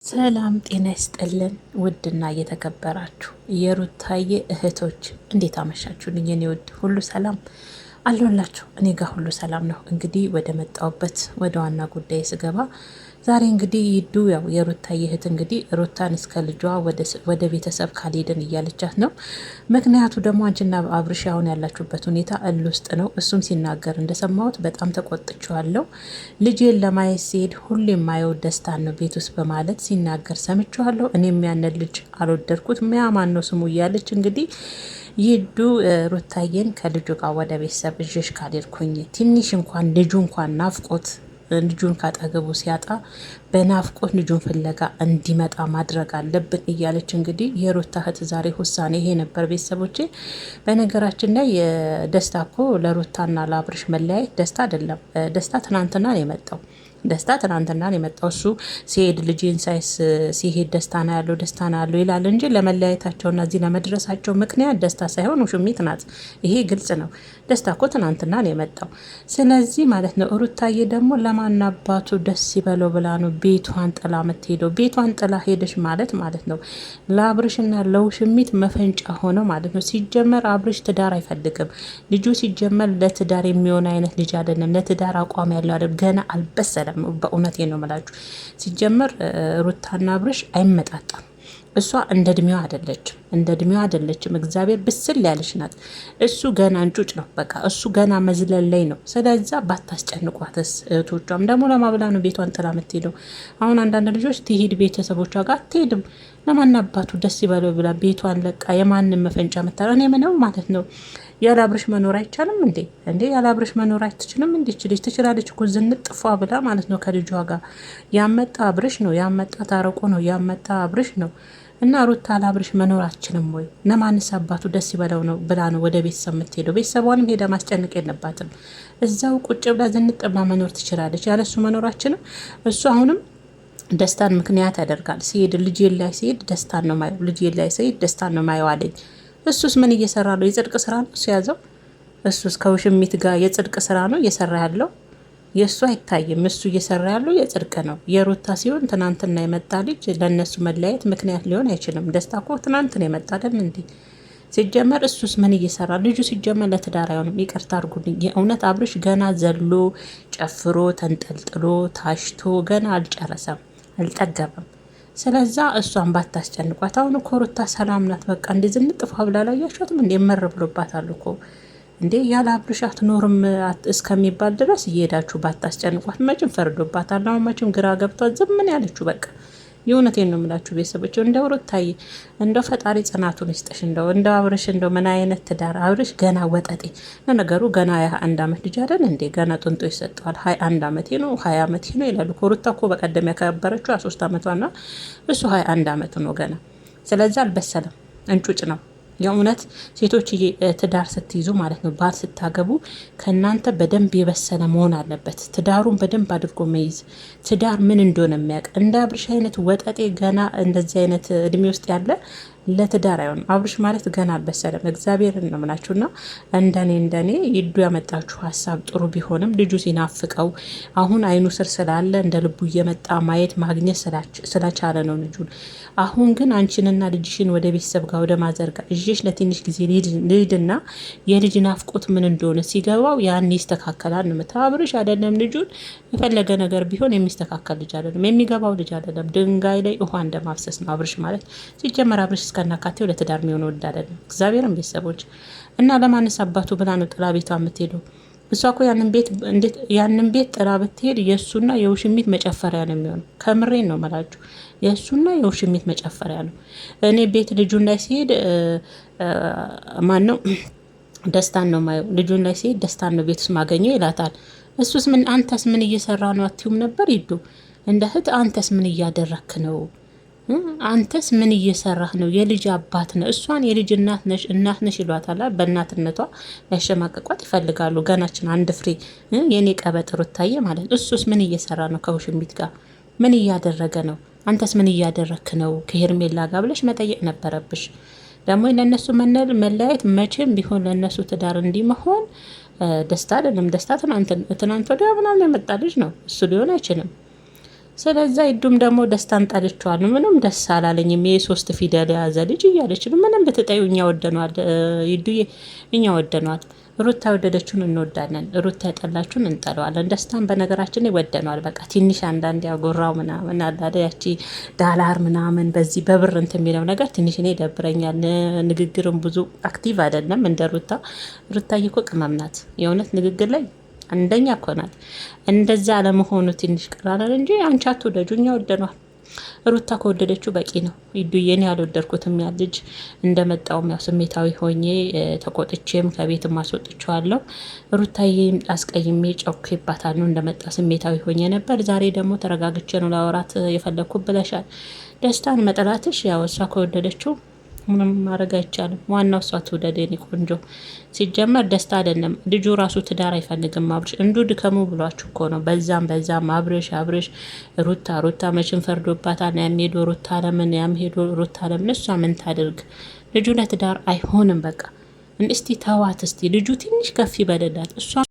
ሰላም ጤና ይስጥልን። ውድና እየተከበራችሁ የሩታዬ እህቶች እንዴት አመሻችሁልኝ? የኔ ውድ ሁሉ ሰላም አለሁላችሁ። እኔ ጋር ሁሉ ሰላም ነው። እንግዲህ ወደ መጣሁበት ወደ ዋና ጉዳይ ስገባ ዛሬ እንግዲህ ይዱ ያው የሩታዬ እህት እንግዲህ ሩታን እስከ ልጇ ወደ ቤተሰብ ካልሄድን እያለቻት ነው። ምክንያቱ ደግሞ አንቺና አብርሽ አሁን ያላችሁበት ሁኔታ እል ውስጥ ነው። እሱም ሲናገር እንደሰማሁት በጣም ተቆጥቼዋለሁ። ልጄን ለማየት ሲሄድ ሁሌ የማየው ደስታን ነው ቤት ውስጥ በማለት ሲናገር ሰምቼዋለሁ። እኔም ያንን ልጅ አልወደድኩት ሚያማን ነው ስሙ እያለች እንግዲህ ይዱ ሩታዬን ከልጁ ጋር ወደ ቤተሰብ እዥሽ ካልሄድኩኝ ትንሽ እንኳን ልጁ እንኳን ናፍቆት ልጁን ካጠገቡ ሲያጣ በናፍቆት ልጁን ፍለጋ እንዲመጣ ማድረግ አለብን እያለች እንግዲህ የሩታ እህት ዛሬ ውሳኔ ይሄ ነበር። ቤተሰቦቼ በነገራችን ላይ የደስታ እኮ ለሩታና ለአብርሽ መለያየት ደስታ አይደለም። ደስታ ትናንትና ነው የመጣው። ደስታ ትናንትና ነው የመጣው። እሱ ሲሄድ ልጅን ሳይስ ሲሄድ ደስታ ነው ያለው ይላል እንጂ ለመለያየታቸውና እዚህ ለመድረሳቸው ምክንያት ደስታ ሳይሆን ውሽሚት ናት። ይሄ ግልጽ ነው። ደስታ እኮ ትናንትና ነው የመጣው። ስለዚህ ማለት ነው ሩታዬ ደግሞ ለማን አባቱ ደስ ይበለው ብላ ነው ቤቷን ጥላ የምትሄደው። ቤቷን ጥላ ሄደሽ ማለት ነው ለአብርሽና ለውሽሚት መፈንጫ ሆነ ማለት ነው። ሲጀመር አብርሽ ትዳር አይፈልግም። ልጁ ሲጀመር ለትዳር የሚሆን አይነት ልጅ አይደለም። ለትዳር አቋም ያለው አይደለም። ገና አልበሰለም። በእውነቴ ነው የምላችሁ። ሲጀመር ሩታና አብርሽ አይመጣጣም። እሷ እንደ እድሜዋ አይደለችም። እግዚአብሔር ብስል ያለች ናት። እሱ ገና እንጩጭ ነው። በቃ እሱ ገና መዝለል ላይ ነው። ስለዛ ባታስጨንቋትስ? እህቶቿም ደግሞ ለማብላ ነው ቤቷን ጥላ የምትሄደው። አሁን አንዳንድ ልጆች ትሂድ ቤተሰቦቿ ጋር አትሄድም። ለማን አባቱ ደስ ይበለው ብላ ቤቷን ለቃ የማንም መፈንጫ መታረ እኔ ምነው ማለት ነው። ያለ አብርሽ መኖር አይቻልም እንዴ? ያለ አብርሽ መኖር አይትችልም እንዴ? ትችላለች እኮ ዝንጥፏ ብላ ማለት ነው ከልጇ ጋር። ያመጣ አብርሽ ነው፣ ያመጣ ታረቆ ነው፣ ያመጣ አብርሽ ነው። እና ሩታ ለአብርሽ መኖር አችልም ወይ? ለማንስ አባቱ ደስ ይበለው ነው ብላ ነው ወደ ቤተሰብ የምትሄደው? ቤተሰቧንም ሄዳ ማስጨነቅ የለባትም። እዛው ቁጭ ብላ ዝንጥ ብላ መኖር ትችላለች። ያለሱ መኖር አችልም። እሱ አሁንም ደስታን ምክንያት ያደርጋል። ሲሄድ ልጄ ላይ ሲሄድ ደስታን ነው ማየው፣ ልጄ ላይ ሲሄድ ደስታን ነው ማየው አለኝ። እሱስ ምን እየሰራ ነው? የጽድቅ ስራ ነው እሱ ያዘው። እሱስ ከውሽሚት ጋር የጽድቅ ስራ ነው እየሰራ ያለው። የእሱ አይታይም። እሱ እየሰራ ያለው የጽድቅ ነው። የሩታ ሲሆን ትናንትና የመጣ ልጅ ለእነሱ መለያየት ምክንያት ሊሆን አይችልም። ደስታ እኮ ትናንት ነው የመጣ አይደል እንዴ? ሲጀመር እሱስ ምን እየሰራ ልጁ ሲጀመር ለትዳር አይሆንም። ይቅርታ አድርጉልኝ። የእውነት አብርሽ ገና ዘሎ ጨፍሮ ተንጠልጥሎ ታሽቶ ገና አልጨረሰም፣ አልጠገበም። ስለዛ እሷን ባታስጨንቋት። አሁን እኮ ሩታ ሰላም ናት። በቃ እንደ ዝንጥፋ ብላ ላያችኋትም እንደ መር ብሎባታል እኮ እንዴ። ያለ አብርሽ አትኖርም እስከሚባል ድረስ እየሄዳችሁ ባታስጨንቋት። መቼም ፈርዶባታል። አሁን መቼም ግራ ገብቷት ዝም ምን ያለችው በቃ። የእውነቴን ነው የምላችሁ ቤተሰቦች። እንደው ሩታዬ እንደው ፈጣሪ ጽናቱን ይስጥሽ። እንደው አብርሽ እንደው ምን አይነት ትዳር። አብርሽ ገና ወጠጤ ለነገሩ ገና 21 ዓመት ልጅ አይደል እንዴ? ገና ጥንጦ ይሰጠዋል። 21 ዓመቴ ነው 20 ዓመቴ ነው ይላሉ። ሩታ እኮ በቀደም ያከበረችው 23 ዓመቷና እሱ 21 ዓመቱ ነው ገና። ስለዚህ አልበሰለም፣ እንጩጭ ነው። የእውነት ሴቶች ትዳር ስትይዙ ማለት ነው ባል ስታገቡ ከእናንተ በደንብ የበሰለ መሆን አለበት። ትዳሩን በደንብ አድርጎ መይዝ፣ ትዳር ምን እንደሆነ የሚያውቅ። እንደ አብርሽ አይነት ወጠጤ ገና እንደዚህ አይነት እድሜ ውስጥ ያለ ለትዳር አይሆንም። አብርሽ ማለት ገና አልበሰለም። እግዚአብሔርን ነው የምላችሁና እንደኔ ይዱ ያመጣችሁ ሀሳብ ጥሩ ቢሆንም ልጁ ሲናፍቀው አሁን አይኑ ስር ስላለ እንደ ልቡ እየመጣ ማየት ማግኘት ስለቻለ ነው ልጁን። አሁን ግን አንቺንና ልጅሽን ወደ ቤተሰብ ጋር ወደ ማዘርጋ እዥሽ ለትንሽ ጊዜ ልሂድና የልጅ ናፍቆት ምን እንደሆነ ሲገባው ያን ይስተካከላል ነው። አብርሽ አይደለም ልጁን የፈለገ ነገር ቢሆን የሚስተካከል ልጅ አይደለም፣ የሚገባው ልጅ አይደለም። ድንጋይ ላይ ውሃ እንደማፍሰስ ነው አብርሽ ማለት። ሲጀመር አብርሽ እስከናካቴው ለትዳር የሚሆን ወድ አይደለም። እግዚአብሔርን ቤተሰቦች እና ለማንስ አባቱ ብላ ነው ጥላ ቤቷ የምትሄደው? እሷ እኮ ያንን ቤት ጥላ ብትሄድ የእሱና የውሽሚት መጨፈሪያ ነው የሚሆነው። ከምሬን ነው መላችሁ፣ የእሱና የውሽሚት መጨፈሪያ ነው። እኔ ቤት ልጁን ላይ ሲሄድ ማን ነው ደስታን ነው ማየው። ልጁን ላይ ሲሄድ ደስታን ነው ቤት ውስጥ ማገኘው ይላታል። እሱስ ምን አንተስ ምን እየሰራ ነው አትዩም ነበር? ይዱ እንደ እህት አንተስ ምን እያደረክ ነው? አንተስ ምን እየሰራህ ነው? የልጅ አባት ነው። እሷን የልጅ እናት ነሽ ይሏታል። በእናትነቷ ሊያሸማቀቋት ይፈልጋሉ። ገናችን አንድ ፍሬ የኔ ቀበጥ ሩታዬ ማለት። እሱስ ምን እየሰራ ነው? ከውሽሚት ጋር ምን እያደረገ ነው? አንተስ ምን እያደረክ ነው? ከሄርሜላ ጋር ብለሽ መጠየቅ ነበረብሽ። ደግሞ ለነሱ መለያየት መቼም ቢሆን ለነሱ ትዳር እንዲህ መሆን ደስታ አይደለም። ደስታ ትናንት ወዲያ ምናምን የመጣ ልጅ ነው። እሱ ሊሆን አይችልም። ስለዛ ይዱም ደግሞ ደስታን ጠልቼዋለሁ፣ ምንም ደስ አላለኝም፣ የሶስት ፊደል የያዘ ልጅ እያለች ነው። ምንም ብትጠዩ እኛ ወደነዋል፣ ይዱዬ እኛ ወደነዋል። ሩታ የወደደችውን እንወዳለን፣ ሩታ የጠላችሁን እንጠለዋለን። ደስታን በነገራችን ይወደነዋል። በቃ ትንሽ አንዳንድ ያጎራው ምናምን አላደ ያቺ ዳላር ምናምን በዚህ በብር እንትን የሚለው ነገር ትንሽ እኔ ይደብረኛል። ንግግርም ብዙ አክቲቭ አይደለም እንደ ሩታ። ሩታዬ እኮ ቅመም ናት የእውነት ንግግር ላይ አንደኛ እኮ ናት። እንደዛ አለመሆኑ ትንሽ ቀራናል እንጂ አንቺ አትወደጁ፣ እኛ ወደነዋል። ሩታ ከወደደችው በቂ ነው። ይዱዬን ያልወደድኩትም ያ ልጅ እንደመጣውም ያው ስሜታዊ ሆኜ ተቆጥቼም ከቤት ማስወጥቼዋለሁ። ሩታዬም አስቀይሜ ጨውኬባታል ነው እንደመጣ ስሜታዊ ሆኜ ነበር። ዛሬ ደግሞ ተረጋግቼ ነው ላወራት የፈለግኩ ብለሻል። ደስታን መጠላትሽ ያው እሷ ከወደደችው ምንም ማድረግ አይቻልም። ዋናው እሷ ትውደድ የኔ ቆንጆ። ሲጀመር ደስታ አይደለም ልጁ ራሱ ትዳር አይፈልግም። አብርሽ እንዱ ድከሙ ብሏችሁ እኮ ነው። በዛም አብርሽ ሩታ መችን ፈርዶባታል። ያም ሄዶ ሩታ ለምን ያም ሄዶ ሩታ ለምን እሷ ምን ታድርግ? ልጁ ለትዳር አይሆንም። በቃ እስቲ ተዋት። እስቲ ልጁ ትንሽ ከፍ ይበለላት እሷ